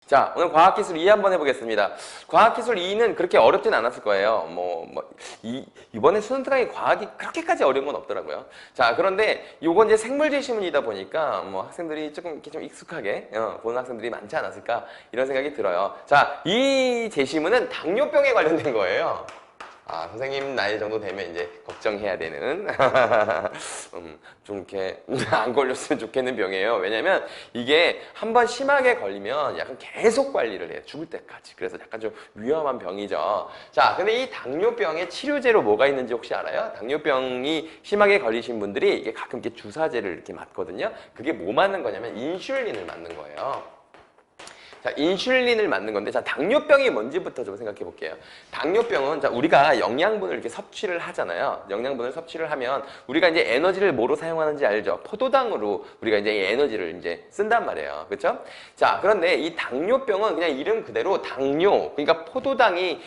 자, 오늘 과학기술 2 한번 해보겠습니다. 과학기술 2는 그렇게 어렵진 않았을 거예요. 이번에 수능 들어가기 과학이 그렇게까지 어려운 건 없더라고요. 자, 그런데 요건 이제 생물지시문이다 보니까 학생들이 조금 이렇게 좀 익숙하게 보는 학생들이 많지 않았을까 이런 생각이 들어요. 자, 이 제시문은 당뇨병에 관련된 거예요. 아, 선생님 나이 정도 되면 이제 걱정해야 되는 좀 이렇게 안 걸렸으면 좋겠는 병이에요. 왜냐면 이게 한번 심하게 걸리면 약간 계속 관리를 해요. 죽을 때까지. 그래서 약간 좀 위험한 병이죠. 자, 근데 이 당뇨병의 치료제로 뭐가 있는지 혹시 알아요? 당뇨병이 심하게 걸리신 분들이 이게 가끔 이렇게 주사제를 이렇게 맞거든요. 그게 뭐 맞는 거냐면 인슐린을 맞는 거예요. 자, 인슐린을 맞는 건데, 자, 당뇨병이 뭔지부터 좀 생각해 볼게요. 당뇨병은, 자, 우리가 영양분을 이렇게 섭취를 하잖아요. 영양분을 섭취를 하면, 우리가 이제 에너지를 뭐로 사용하는지 알죠? 포도당으로 우리가 이제 이 에너지를 이제 쓴단 말이에요. 그쵸? 자, 그런데 이 당뇨병은 그냥 이름 그대로 당뇨, 그러니까 포도당이,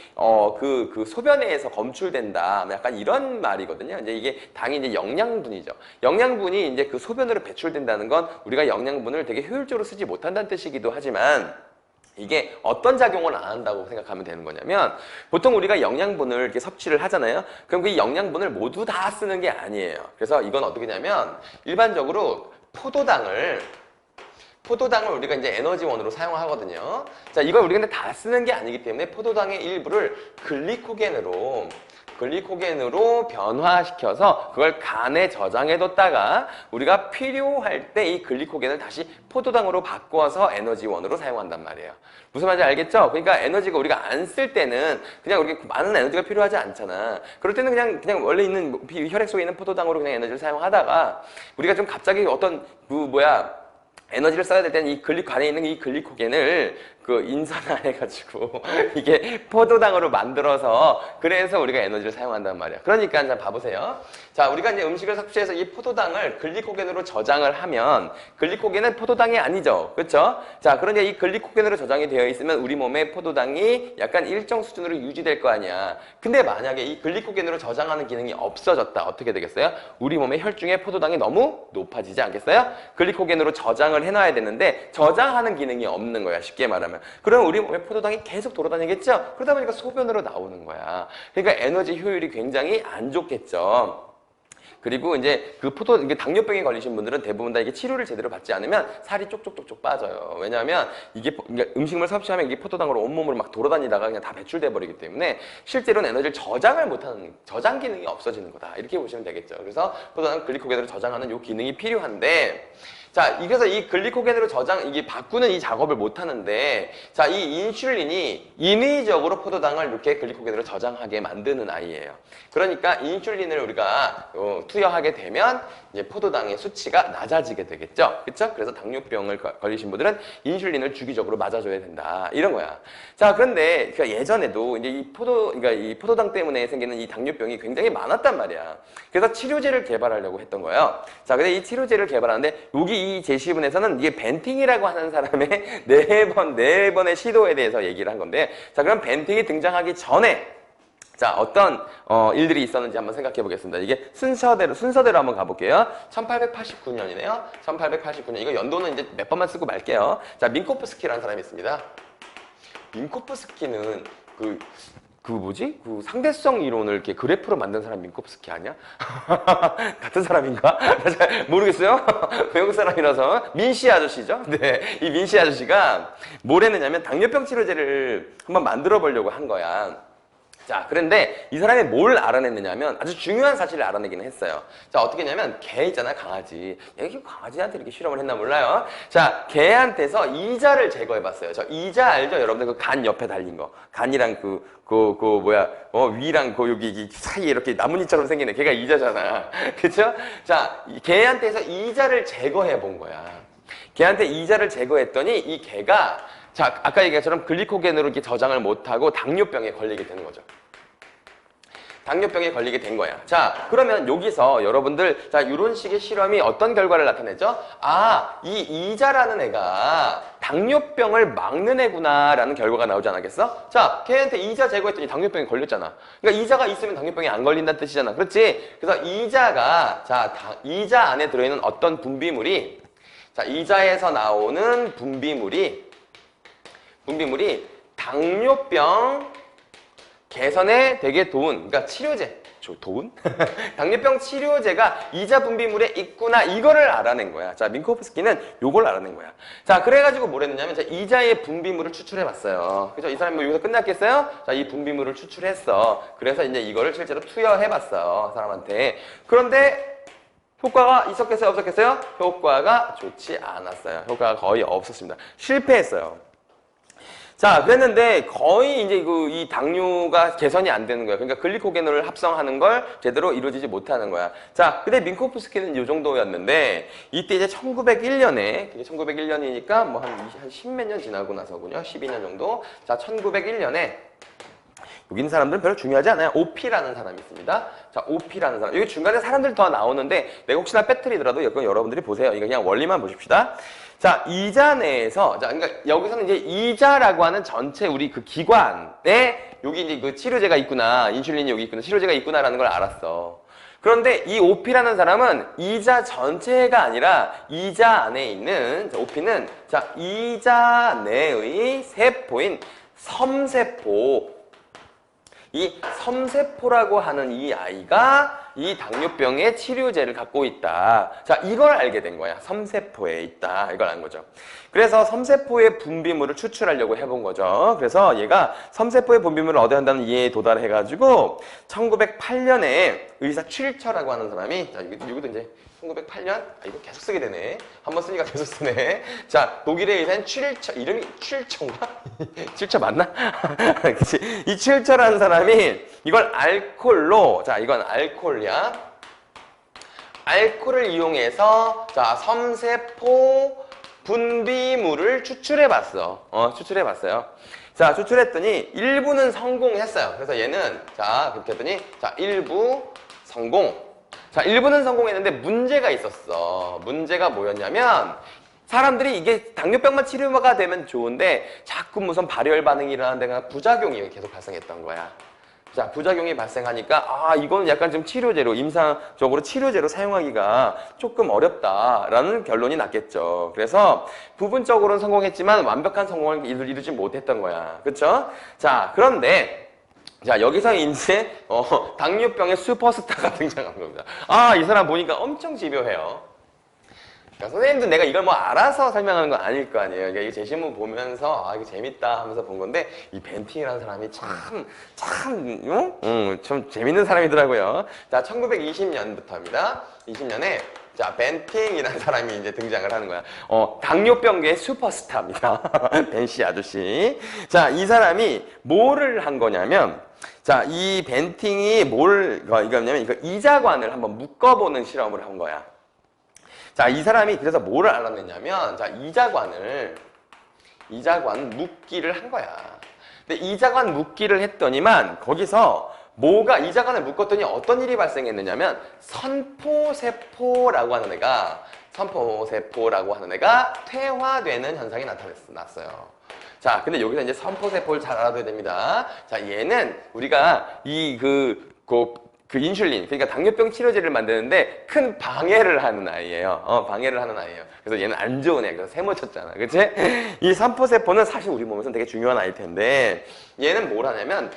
그 소변에서 검출된다. 약간 이런 말이거든요. 이제 이게 당이 이제 영양분이죠. 영양분이 이제 그 소변으로 배출된다는 건 우리가 영양분을 되게 효율적으로 쓰지 못한다는 뜻이기도 하지만, 이게 어떤 작용을 안 한다고 생각하면 되는 거냐면, 보통 우리가 영양분을 이렇게 섭취를 하잖아요. 그럼 그 영양분을 모두 다 쓰는 게 아니에요. 그래서 이건 어떻게 냐면 일반적으로 포도당을 우리가 이제 에너지원으로 사용하거든요. 자, 이걸 우리가 근데 다 쓰는 게 아니기 때문에 포도당의 일부를 글리코겐으로 변화시켜서 그걸 간에 저장해뒀다가 우리가 필요할 때 이 글리코겐을 다시 포도당으로 바꿔서 에너지원으로 사용한단 말이에요. 무슨 말인지 알겠죠? 그러니까 에너지가 우리가 안 쓸 때는 그냥 우리가 많은 에너지가 필요하지 않잖아. 그럴 때는 그냥 원래 있는 혈액 속에 있는 포도당으로 그냥 에너지를 사용하다가 우리가 좀 갑자기 어떤 에너지를 써야 될 때는 이 간에 있는 이 글리코겐을 인산화해가지고 이게 포도당으로 만들어서 그래서 우리가 에너지를 사용한단 말이야. 그러니까 자, 봐보세요. 자, 우리가 이제 음식을 섭취해서 이 포도당을 글리코겐으로 저장을 하면 글리코겐은 포도당이 아니죠. 그렇죠? 자, 그러니까 이 글리코겐으로 저장이 되어 있으면 우리 몸에 포도당이 약간 일정 수준으로 유지될 거 아니야. 근데 만약에 이 글리코겐으로 저장하는 기능이 없어졌다. 어떻게 되겠어요? 우리 몸의 혈중의 포도당이 너무 높아지지 않겠어요? 글리코겐으로 저장을 해놔야 되는데 저장하는 기능이 없는 거야. 쉽게 말하면. 그럼 우리 몸에 포도당이 계속 돌아다니겠죠? 그러다 보니까 소변으로 나오는 거야. 그러니까 에너지 효율이 굉장히 안 좋겠죠. 그리고 이제 이게 당뇨병에 걸리신 분들은 대부분 다 이게 치료를 제대로 받지 않으면 살이 쪽쪽쪽쪽 빠져요. 왜냐하면 그러니까 음식물 섭취하면 이게 포도당으로 온몸으로 막 돌아다니다가 그냥 다 배출돼 버리기 때문에 실제로는 에너지를 저장을 못하는 저장 기능이 없어지는 거다. 이렇게 보시면 되겠죠. 그래서 포도당 글리코겐으로 저장하는 요 기능이 필요한데, 자, 그래서 이 글리코겐으로 이게 바꾸는 이 작업을 못 하는데, 자, 이 인슐린이 인위적으로 포도당을 이렇게 글리코겐으로 저장하게 만드는 아이예요. 그러니까 인슐린을 우리가 투여하게 되면 이제 포도당의 수치가 낮아지게 되겠죠. 그렇죠? 그래서 당뇨병을 걸리신 분들은 인슐린을 주기적으로 맞아줘야 된다. 이런 거야. 자, 그런데 그러니까 예전에도 이제 그러니까 이 포도당 때문에 생기는 이 당뇨병이 굉장히 많았단 말이야. 그래서 치료제를 개발하려고 했던 거예요. 자, 근데 이 치료제를 개발하는데 여기 이 제시문에서는 이게 벤팅이라고 하는 사람의 네 번의 시도에 대해서 얘기를 한 건데, 자, 그럼 벤팅이 등장하기 전에 자, 어떤 일들이 있었는지 한번 생각해 보겠습니다. 이게 순서대로 한번 가볼게요. 1889년이네요. 1889년. 이거 연도는 이제 몇 번만 쓰고 말게요. 자, 민코프스키라는 사람이 있습니다. 민코프스키는 그 상대성 이론을 이렇게 그래프로 만든 사람 민코프스키 아니야? 같은 사람인가? 잘 모르겠어요. 외국 사람이라서. 민씨 아저씨죠? 네. 이 민씨 아저씨가 뭘 했느냐면 당뇨병 치료제를 한번 만들어 보려고 한 거야. 자, 그런데 이 사람이 뭘 알아냈느냐면 아주 중요한 사실을 알아내기는 했어요. 자, 어떻게 했냐면 개 있잖아요, 강아지. 여기 강아지한테 이렇게 실험을 했나 몰라요. 자, 개한테서 이자를 제거해봤어요. 저 이자 알죠? 여러분들 그 간 옆에 달린 거. 간이랑 위랑 여기 사이에 이렇게 나뭇잎처럼 생기는 걔가 이자잖아. 그쵸? 자, 개한테서 이자를 제거해 본 거야. 개한테 이자를 제거했더니 이 개가 자, 아까 얘기한 것처럼 글리코겐으로 이렇게 저장을 못하고 당뇨병에 걸리게 되는 거죠. 당뇨병에 걸리게 된 거야. 자, 그러면 여기서 여러분들, 자, 이런 식의 실험이 어떤 결과를 나타내죠? 아, 이 이자라는 애가 당뇨병을 막는 애구나라는 결과가 나오지 않았겠어? 자, 걔한테 이자 제거했더니 당뇨병에 걸렸잖아. 그러니까 이자가 있으면 당뇨병이 안 걸린다는 뜻이잖아. 그렇지? 그래서 이자 안에 들어있는 어떤 분비물이, 자, 이자에서 나오는 분비물이 분비물이 당뇨병 개선에 되게 도운, 그러니까 치료제, 도운? 당뇨병 치료제가 이자 분비물에 있구나, 이거를 알아낸 거야. 자, 민코프스키는 요걸 알아낸 거야. 자, 그래가지고 뭘 했느냐면, 자, 이자의 분비물을 추출해봤어요. 그죠? 이 사람이 뭐 여기서 끝났겠어요? 자, 이 분비물을 추출했어. 그래서 이제 이거를 실제로 투여해봤어, 사람한테. 그런데 효과가 있었겠어요? 없었겠어요? 효과가 좋지 않았어요. 효과가 거의 없었습니다. 실패했어요. 자, 그랬는데 거의 이제 이 당뇨가 개선이 안 되는 거야. 그러니까 글리코겐을 합성하는 걸 제대로 이루어지지 못하는 거야. 자, 근데 민코프스키는 이 정도였는데 이때 이제 1901년에, 그게 1901년이니까 뭐 한 10몇 년 지나고 나서군요. 12년 정도. 자, 1901년에 여기 있는 사람들은 별로 중요하지 않아요. 오피라는 사람이 있습니다. 자, 오피라는 사람. 여기 중간에 사람들 더 나오는데 내가 혹시나 빼뜨리더라도 이건 여러분들이 보세요. 이거 그냥 원리만 보십시다. 자, 이자 내에서, 자, 그러니까 여기서는 이제 이자라고 하는 전체 우리 그 기관에 여기 이제 그 치료제가 있구나, 인슐린이 여기 있구나, 치료제가 있구나라는 걸 알았어. 그런데 이 오피라는 사람은 이자 전체가 아니라 이자 안에 있는, 자, 오피는, 자, 이자 내의 세포인 섬세포. 이 섬세포라고 하는 이 아이가 이 당뇨병의 치료제를 갖고 있다. 자, 이걸 알게 된 거야. 섬세포에 있다. 이걸 안 거죠. 그래서 섬세포의 분비물을 추출하려고 해본 거죠. 그래서 얘가 섬세포의 분비물을 얻어야 한다는 이해에 도달해가지고 1908년에 의사 칠처라고 하는 사람이, 자, 여기도 이제 1908년? 아, 이거 계속 쓰게 되네. 한번 쓰니까 계속 쓰네. 자, 독일의 의사는 칠처, 이름이 칠처인가? 칠처 맞나? 그치. 이 칠처라는 사람이 이걸 알콜로, 자, 이건 알콜이야. 알콜을 이용해서, 자, 섬세포 분비물을 추출해봤어. 추출해봤어요. 자, 추출했더니 일부는 성공했어요. 그래서 얘는, 자, 그렇게 했더니, 자, 일부 성공. 자, 일부는 성공했는데 문제가 있었어. 문제가 뭐였냐면 사람들이 이게 당뇨병만 치료가 되면 좋은데 자꾸 무슨 발열 반응이 일어나는 부작용이 계속 발생했던 거야. 자, 부작용이 발생하니까 아, 이거는 약간 좀 치료제로, 임상적으로 치료제로 사용하기가 조금 어렵다라는 결론이 났겠죠. 그래서 부분적으로는 성공했지만 완벽한 성공을 이루지 못했던 거야. 그쵸? 자, 그런데 자, 여기서 이제 당뇨병의 슈퍼스타가 등장한 겁니다. 아, 이 사람 보니까 엄청 집요해요. 그러니까 선생님도 내가 이걸 뭐 알아서 설명하는 건 아닐 거 아니에요. 그러니까 이 제시문 보면서 아, 이거 재밌다 하면서 본 건데 이 벤팅이라는 사람이 좀 재밌는 사람이더라고요. 자, 1920년부터입니다. 20년에 자, 벤팅이라는 사람이 이제 등장을 하는 거야. 당뇨병계의 슈퍼스타입니다. 벤씨 아저씨. 자, 이 사람이 뭐를 한 거냐면, 자, 이 벤팅이 이거냐면, 이거 이자관을 한번 묶어보는 실험을 한 거야. 자, 이 사람이 그래서 뭐를 알아냈냐면, 자, 이자관 묶기를 한 거야. 근데 이자관 묶기를 했더니만, 거기서 이자관을 묶었더니 어떤 일이 발생했느냐면 선포세포라고 하는 애가 퇴화되는 현상이 나타났어요. 자, 근데 여기서 이제 선포세포를 잘 알아둬야 됩니다. 자, 얘는 우리가 인슐린, 그러니까 당뇨병 치료제를 만드는데 큰 방해를 하는 아이예요. 방해를 하는 아이예요. 그래서 얘는 안 좋은 애. 그래서 세모 쳤잖아. 그치? 이 선포세포는 사실 우리 몸에서는 되게 중요한 아이일 텐데 얘는 뭘 하냐면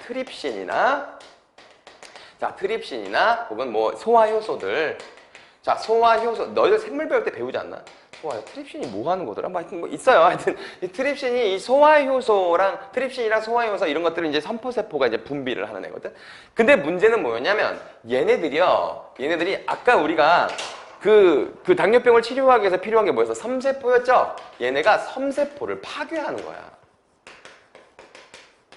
트립신이나 혹은 뭐 소화효소들. 자, 소화효소. 너희들 생물 배울 때 배우지 않나? 트립신이 뭐 하는 거더라? 하여튼 뭐 있어요. 하여튼 이 트립신이 트립신이랑 소화효소 이런 것들은 이제 선포세포가 이제 분비를 하는 애거든. 근데 문제는 뭐였냐면 얘네들이 아까 우리가 그 당뇨병을 치료하기 위해서 필요한 게 뭐였어? 섬세포였죠? 얘네가 섬세포를 파괴하는 거야.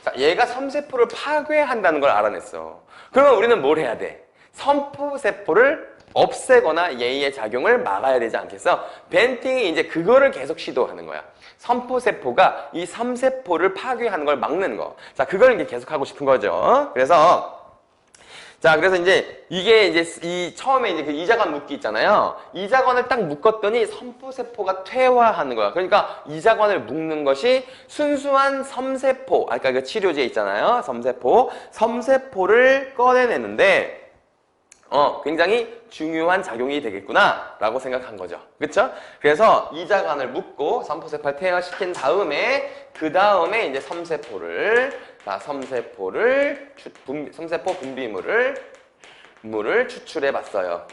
자, 얘가 섬세포를 파괴한다는 걸 알아냈어. 그러면 우리는 뭘 해야 돼? 선포세포를 없애거나 얘의 작용을 막아야 되지 않겠어? 벤팅이 이제 그거를 계속 시도하는 거야. 선포세포가 이 섬세포를 파괴하는 걸 막는 거. 자, 그걸 이제 계속 하고 싶은 거죠. 그래서 이제 이게 이제 처음에 이제 그 이자관 묶기 있잖아요. 이자관을 딱 묶었더니 선포세포가 퇴화하는 거야. 그러니까 이자관을 묶는 것이 순수한 섬세포, 아까 그 치료제 있잖아요. 섬세포를 꺼내내는데 굉장히 중요한 작용이 되겠구나 라고 생각한 거죠. 그쵸? 그래서 이자간을 묶고 섬포세포를 퇴화시킨 다음에 그 다음에 이제 섬세포를 섬세포 분비물을 추출해 봤어요.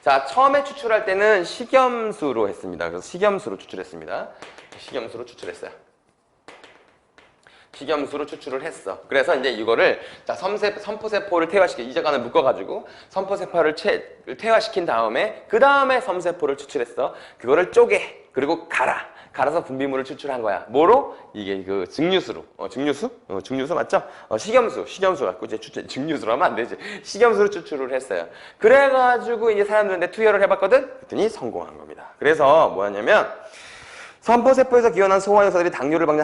자, 처음에 추출할 때는 식염수로 했습니다. 그래서 식염수로 추출했습니다. 식염수로 추출했어요. 식염수로 추출을 했어. 그래서 이제 이거를 자 섬포세포를 퇴화시켜 이자간을 묶어가지고 섬포세포를 퇴화시킨 다음에 그 다음에 섬세포를 추출했어. 그거를 쪼개 그리고 갈아서 분비물을 추출한 거야. 뭐로? 이게 그 증류수로. 증류수 맞죠? 식염수 갖고 이제 증류수로 하면 안 되지. 식염수로 추출을 했어요. 그래가지고 이제 사람들한테 투여를 해봤거든. 그랬더니 성공한 겁니다. 그래서 뭐였냐면. 섬포세포에서 기원한 소화효소들이 당뇨를 막는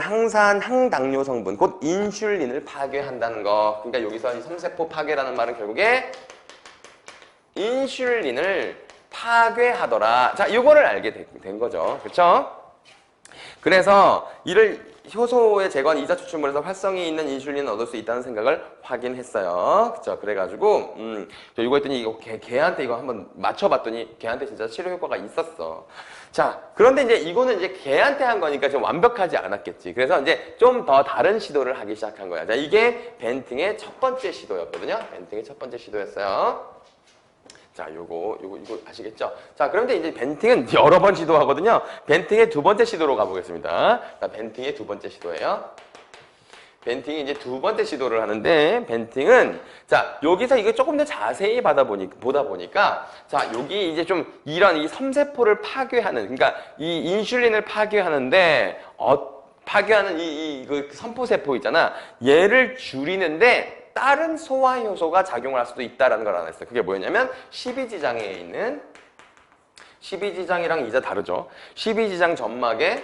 항당뇨 성분, 곧 인슐린을 파괴한다는 거. 그러니까 여기서 이 섬세포 파괴라는 말은 결국에 인슐린을 파괴하더라. 자, 이거를 알게 된 거죠. 그렇죠? 그래서 이를 효소의 제거한 이자 추출물에서 활성이 있는 인슐린을 얻을 수 있다는 생각을 확인했어요. 그쵸? 그래가지고, 이거 했더니 이거 개한테 이거 한번 맞춰봤더니 개한테 진짜 치료 효과가 있었어. 자, 그런데 이제 이거는 이제 개한테 한 거니까 좀 완벽하지 않았겠지. 그래서 이제 좀 더 다른 시도를 하기 시작한 거야. 자, 이게 벤팅의 첫 번째 시도였거든요. 벤팅의 첫 번째 시도였어요. 자, 요거 아시겠죠? 자, 그런데 이제 벤팅은 여러 번 시도하거든요. 벤팅의 두 번째 시도로 가보겠습니다. 자, 벤팅의 두 번째 시도예요. 벤팅이 이제 두 번째 시도를 하는데, 벤팅은, 자, 여기서 이거 조금 더 자세히 보다 보니까, 자, 여기 이제 좀 이런 이 섬세포를 파괴하는, 그러니까 이 인슐린을 파괴하는데, 파괴하는 그 섬포세포 있잖아. 얘를 줄이는데, 다른 소화효소가 작용을 할 수도 있다는 걸 알았어요. 그게 뭐였냐면 12지장에 있는 12지장이랑 이자 다르죠. 12지장 점막에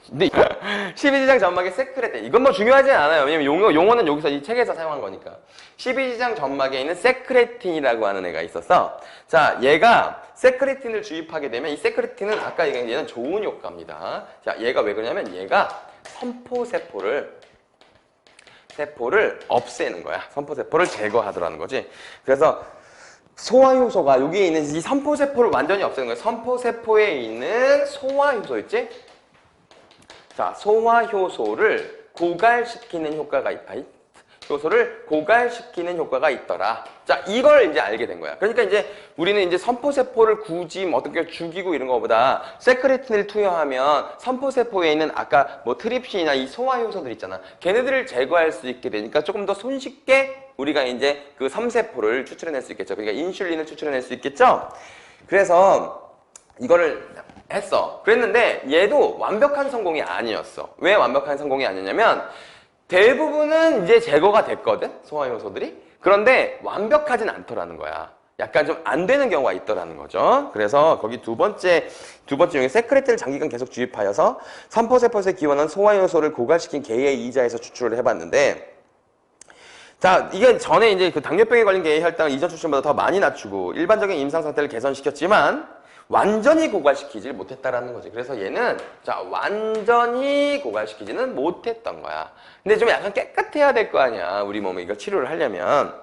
근데 12지장 점막에 세크레틴 이건 뭐 중요하지 않아요. 왜냐면 용어는 여기서 이 책에서 사용한 거니까. 12지장 점막에 있는 세크레틴이라고 하는 애가 있었어. 자, 얘가 세크레틴을 주입하게 되면 이 세크레틴은 아까 얘기한 얘는 좋은 효과입니다. 자, 얘가 왜 그러냐면 얘가 섬포세포를 없애는 거야. 섬포세포를 제거하더라는 거지. 그래서 소화효소가 여기에 있는 이 섬포세포를 완전히 없애는 거야. 섬포세포에 있는 소화효소 있지? 자, 소화효소를 고갈시키는 효과가 있더라. 자, 이걸 이제 알게 된 거야. 그러니까 이제 우리는 이제 섬포세포를 굳이 어떻게 죽이고 이런 거보다 세크레틴을 투여하면 섬포세포에 있는 아까 뭐 트립신이나 이 소화효소들 있잖아. 걔네들을 제거할 수 있게 되니까 조금 더 손쉽게 우리가 이제 그 섬세포를 추출해낼 수 있겠죠. 그러니까 인슐린을 추출해낼 수 있겠죠. 그래서 이거를 했어. 그랬는데 얘도 완벽한 성공이 아니었어. 왜 완벽한 성공이 아니냐면 대부분은 이제 제거가 됐거든, 소화효소들이. 그런데 완벽하진 않더라는 거야. 약간 좀 안 되는 경우가 있더라는 거죠. 그래서 거기 두 번째 용에 세크레틴을 장기간 계속 주입하여서 섬포세포에서 기원한 소화효소를 고갈시킨 개의 이자에서 추출을 해봤는데, 자, 이게 전에 이제 그 당뇨병에 걸린 개의 혈당을 이전 추출보다 더 많이 낮추고 일반적인 임상 상태를 개선시켰지만 완전히 고갈시키질 못했다라는 거지. 그래서 얘는 자 완전히 고갈시키지는 못했던 거야. 근데 좀 약간 깨끗해야 될 거 아니야. 우리 몸에 이거 치료를 하려면.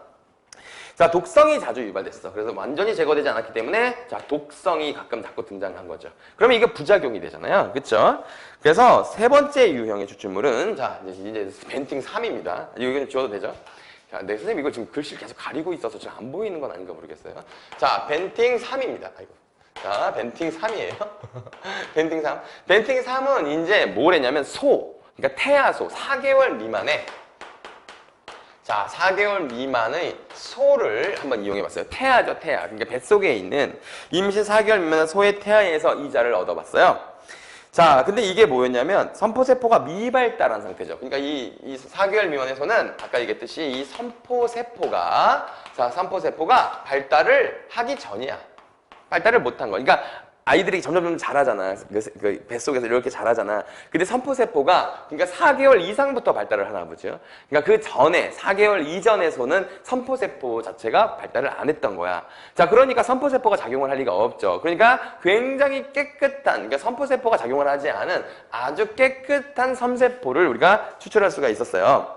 자, 독성이 자주 유발됐어. 그래서 완전히 제거되지 않았기 때문에 자 독성이 가끔 자꾸 등장한 거죠. 그러면 이게 부작용이 되잖아요. 그렇죠? 그래서 세 번째 유형의 추출물은 자 이제 벤팅 3입니다. 이거 지워도 되죠? 자, 네, 선생님 이거 지금 글씨를 계속 가리고 있어서 지금 안 보이는 건 아닌가 모르겠어요. 자, 벤팅 3입니다. 아이고. 자, 벤팅 3이에요. 벤팅 3. 벤팅 3은 이제 뭘 했냐면 그러니까 태아소, 4개월 미만의 자, 4개월 미만의 소를 한번 이용해봤어요. 태아죠, 태아. 그러니까 뱃속에 있는 임신 4개월 미만의 소의 태아에서 이자를 얻어봤어요. 자, 근데 이게 뭐였냐면 섬포세포가 미발달한 상태죠. 그러니까 이 4개월 미만의 소는 아까 얘기했듯이 이 섬포세포가 발달을 하기 전이야. 발달을 못한 거. 그러니까 아이들이 점점 자라잖아. 그 뱃속에서 이렇게 자라잖아. 근데 섬포세포가 그러니까 4개월 이상부터 발달을 하나 보죠. 그러니까 그 전에 4개월 이전에서는 섬포세포 자체가 발달을 안 했던 거야. 자, 그러니까 섬포세포가 작용을 할 리가 없죠. 그러니까 굉장히 깨끗한, 그러니까 섬포세포가 작용을 하지 않은 아주 깨끗한 섬세포를 우리가 추출할 수가 있었어요.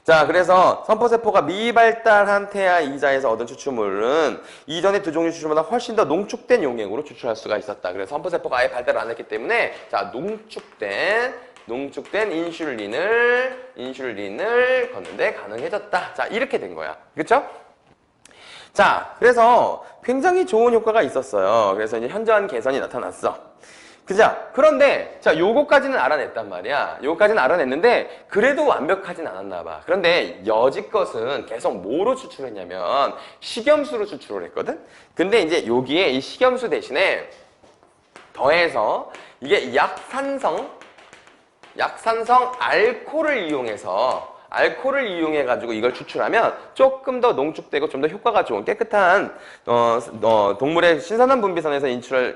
자, 그래서 선포세포가 미발달한 태아 이자에서 얻은 추출물은 이전의 두 종류 추출물보다 훨씬 더 농축된 용액으로 추출할 수가 있었다. 그래서 선포세포가 아예 발달을 안 했기 때문에 자, 농축된 인슐린을 걷는데 가능해졌다. 자, 이렇게 된 거야. 그쵸? 자, 그래서 굉장히 좋은 효과가 있었어요. 그래서 이제 현저한 개선이 나타났어. 그죠? 그런데 자, 요거까지는 알아냈단 말이야. 요거까지는 알아냈는데 그래도 완벽하진 않았나 봐. 그런데 여지껏은 계속 뭐로 추출했냐면 식염수로 추출을 했거든? 근데 이제 여기에 이 식염수 대신에 더해서 이게 약산성 알코올을 이용해가지고 이걸 추출하면 조금 더 농축되고 좀 더 효과가 좋은 깨끗한 동물의 신선한 분비선에서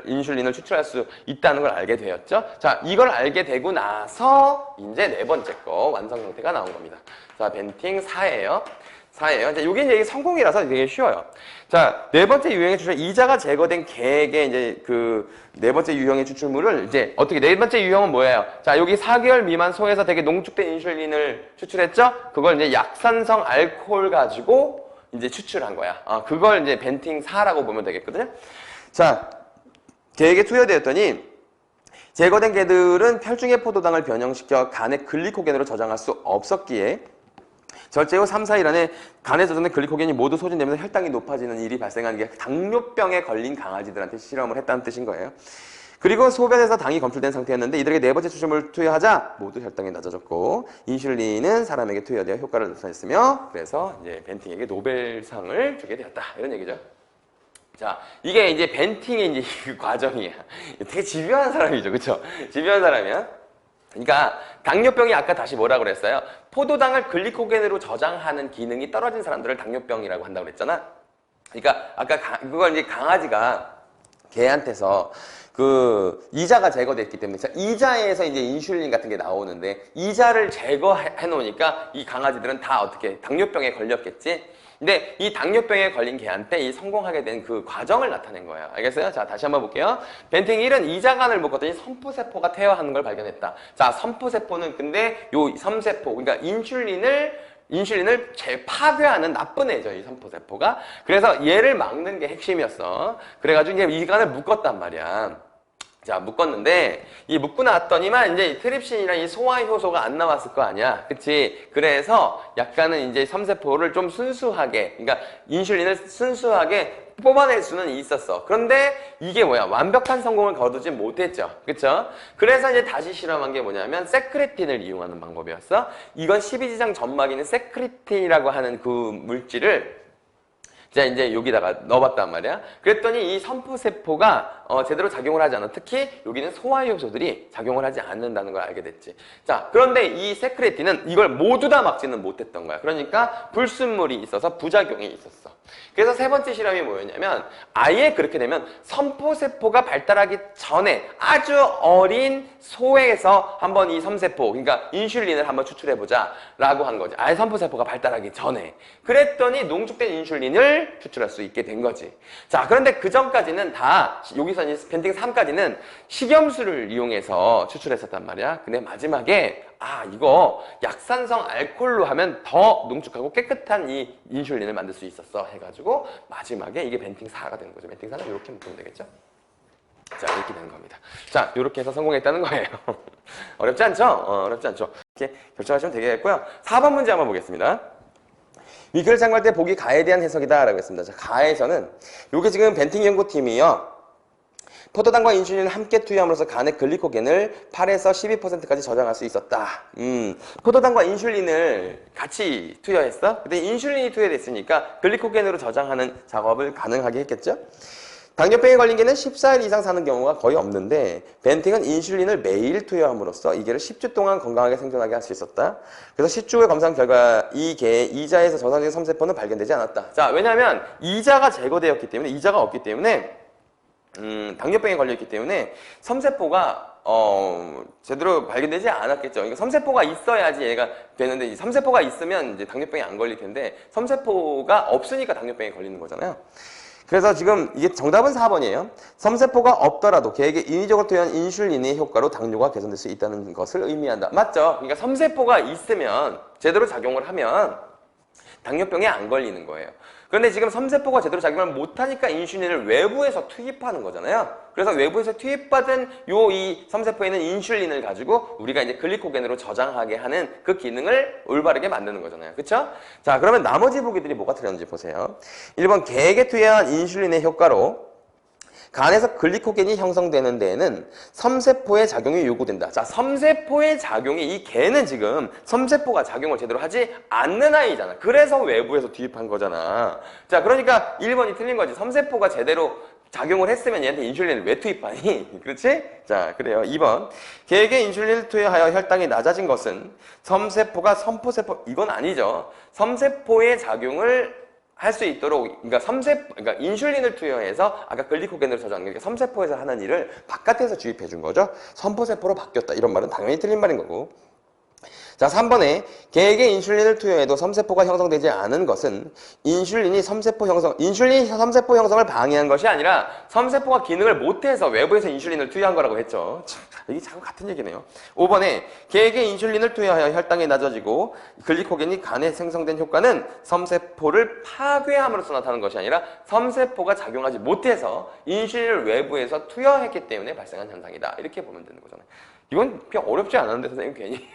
인슐린을 추출할 수 있다는 걸 알게 되었죠. 자, 이걸 알게 되고 나서 이제 네 번째 거 완성 형태가 나온 겁니다. 자, 벤팅 4예요. 이제 요게 이제 성공이라서 되게 쉬워요. 자, 네 번째 유형의 추출, 이자가 제거된 개의 이제 그 네 번째 유형의 추출물을 이제 어떻게, 네 번째 유형은 뭐예요? 자, 여기 4개월 미만 소에서 되게 농축된 인슐린을 추출했죠? 그걸 이제 약산성 알코올 가지고 이제 추출한 거야. 그걸 이제 벤팅 4라고 보면 되겠거든요? 자, 개에게 투여되었더니 제거된 개들은 혈중의 포도당을 변형시켜 간의 글리코겐으로 저장할 수 없었기에 절제 후 3, 4일 안에 간에 저장된 글리코겐이 모두 소진되면서 혈당이 높아지는 일이 발생하는 게 당뇨병에 걸린 강아지들한테 실험을 했다는 뜻인 거예요. 그리고 소변에서 당이 검출된 상태였는데 이들에게 네 번째 추출물을 투여하자 모두 혈당이 낮아졌고 인슐린은 사람에게 투여되어 효과를 나타냈으며 그래서 이제 벤팅에게 노벨상을 주게 되었다. 이런 얘기죠. 자, 이게 이제 벤팅의 이제 그 과정이야. 되게 집요한 사람이죠. 그쵸? 집요한 사람이야. 그러니까 당뇨병이 아까 다시 뭐라고 그랬어요? 포도당을 글리코겐으로 저장하는 기능이 떨어진 사람들을 당뇨병이라고 한다고 그랬잖아. 그러니까 아까 그걸 이제 강아지가 개한테서 그 이자가 제거됐기 때문에 이자에서 이제 인슐린 같은 게 나오는데 이자를 제거해 놓으니까 이 강아지들은 다 어떻게 당뇨병에 걸렸겠지? 근데 이 당뇨병에 걸린 개한테 이 성공하게 된 그 과정을 나타낸 거예요. 알겠어요? 자, 다시 한번 볼게요. 벤팅 1은 이자간을 묶었더니 선포세포가 퇴화하는 걸 발견했다. 자, 선포세포는 근데 요 섬세포, 그러니까 인슐린을 파괴하는 나쁜 애죠, 이 선포세포가. 그래서 얘를 막는 게 핵심이었어. 그래가지고 이제 이간을 묶었단 말이야. 자, 묶었는데 이 묶고 나왔더니만 이제 트립신이랑 이 소화 효소가 안 나왔을 거 아니야. 그치? 그래서 약간은 이제 섬세포를 좀 순수하게, 그러니까 인슐린을 순수하게 뽑아낼 수는 있었어. 그런데 이게 뭐야? 완벽한 성공을 거두지 못했죠. 그쵸? 그래서 이제 다시 실험한 게 뭐냐면 세크레틴을 이용하는 방법이었어. 이건 12지장 점막에 있는 세크레틴이라고 하는 그 물질을 자, 이제 여기다가 넣어봤단 말이야. 그랬더니 이 선포세포가 제대로 작용을 하지 않아. 특히 여기는 소화효소들이 작용을 하지 않는다는 걸 알게 됐지. 자, 그런데 이 세크레틴은 이걸 모두 다 막지는 못했던 거야. 그러니까 불순물이 있어서 부작용이 있었어. 그래서 세 번째 실험이 뭐였냐면 아예 그렇게 되면 선포세포가 발달하기 전에 아주 어린 소에서 한번 이 섬세포, 그러니까 인슐린을 한번 추출해보자 라고 한 거지. 아예 선포세포가 발달하기 전에. 그랬더니 농축된 인슐린을 추출할 수 있게 된 거지. 자, 그런데 그 전까지는 다 여기서 이제 벤팅 3까지는 식염수를 이용해서 추출했었단 말이야. 근데 마지막에 이거 약산성 알코올로 하면 더 농축하고 깨끗한 이 인슐린을 만들 수 있었어 해가지고 마지막에 이게 벤팅 4가 되는 거죠. 벤팅 4는 이렇게 묶으면 되겠죠? 자, 이렇게 되는 겁니다. 자, 이렇게 해서 성공했다는 거예요. 어렵지 않죠? 어렵지 않죠? 이렇게 결정하시면 되겠고요. 4번 문제 한번 보겠습니다. 위기를 참고할 때 보기 가에 대한 해석이다 라고 했습니다. 자, 가에서는 이게 지금 벤팅 연구팀이요. 포도당과 인슐린을 함께 투여함으로써 간의 글리코겐을 8에서 12%까지 저장할 수 있었다. 포도당과 인슐린을 같이 투여했어? 근데 인슐린이 투여됐으니까 글리코겐으로 저장하는 작업을 가능하게 했겠죠? 당뇨병에 걸린 개는 14일 이상 사는 경우가 거의 없는데 벤팅은 인슐린을 매일 투여함으로써 이 개를 10주 동안 건강하게 생존하게 할 수 있었다. 그래서 10주 후에 검사한 결과 이 개의 이자에서 저장된 섬세포는 발견되지 않았다. 자, 왜냐하면 이자가 제거되었기 때문에, 이자가 없기 때문에 당뇨병에 걸렸기 때문에 섬세포가 제대로 발견되지 않았겠죠. 그러니까 섬세포가 있어야지 얘가 되는데 이 섬세포가 있으면 이제 당뇨병에 안 걸릴 텐데 섬세포가 없으니까 당뇨병에 걸리는 거잖아요. 그래서 지금 이게 정답은 4번이에요. 섬세포가 없더라도 계획에 인위적으로 투여한 인슐린의 효과로 당뇨가 개선될 수 있다는 것을 의미한다. 맞죠? 그러니까 섬세포가 있으면 제대로 작용을 하면 당뇨병에 안 걸리는 거예요. 그런데 지금 섬세포가 제대로 작용을 못하니까 인슐린을 외부에서 투입하는 거잖아요. 그래서 외부에서 투입받은 이 섬세포에 있는 인슐린을 가지고 우리가 이제 글리코겐으로 저장하게 하는 그 기능을 올바르게 만드는 거잖아요. 그쵸? 자, 그러면 나머지 보기들이 뭐가 틀렸는지 보세요. 1번 계획에 투여한 인슐린의 효과로 간에서 글리코겐이 형성되는 데에는 섬세포의 작용이 요구된다. 자, 섬세포의 작용이 이 개는 지금 섬세포가 작용을 제대로 하지 않는 아이잖아. 그래서 외부에서 투입한 거잖아. 자, 그러니까 1번이 틀린 거지. 섬세포가 제대로 작용을 했으면 얘한테 인슐린을 왜 투입하니? 그렇지? 자, 그래요. 2번. 계획에 인슐린을 투여하여 혈당이 낮아진 것은 섬세포가 섬포세포, 이건 아니죠. 섬세포의 작용을 할 수 있도록, 그러니까 인슐린을 투여해서 아까 글리코겐으로 저장한 게 섬세포에서 하는 일을 바깥에서 주입해 준 거죠. 섬포세포로 바뀌었다. 이런 말은 당연히 틀린 말인 거고. 자, 3번에 계획에 인슐린을 투여해도 섬세포가 형성되지 않은 것은 인슐린이 섬세포 형성을 방해한 것이 아니라 섬세포가 기능을 못해서 외부에서 인슐린을 투여한 거라고 했죠. 이게 자꾸 같은 얘기네요. 5번에 계획에 인슐린을 투여하여 혈당이 낮아지고 글리코겐이 간에 생성된 효과는 섬세포를 파괴함으로써 나타나는 것이 아니라 섬세포가 작용하지 못해서 인슐린을 외부에서 투여했기 때문에 발생한 현상이다. 이렇게 보면 되는 거잖아요. 이건 그냥 어렵지 않았는데 선생님 괜히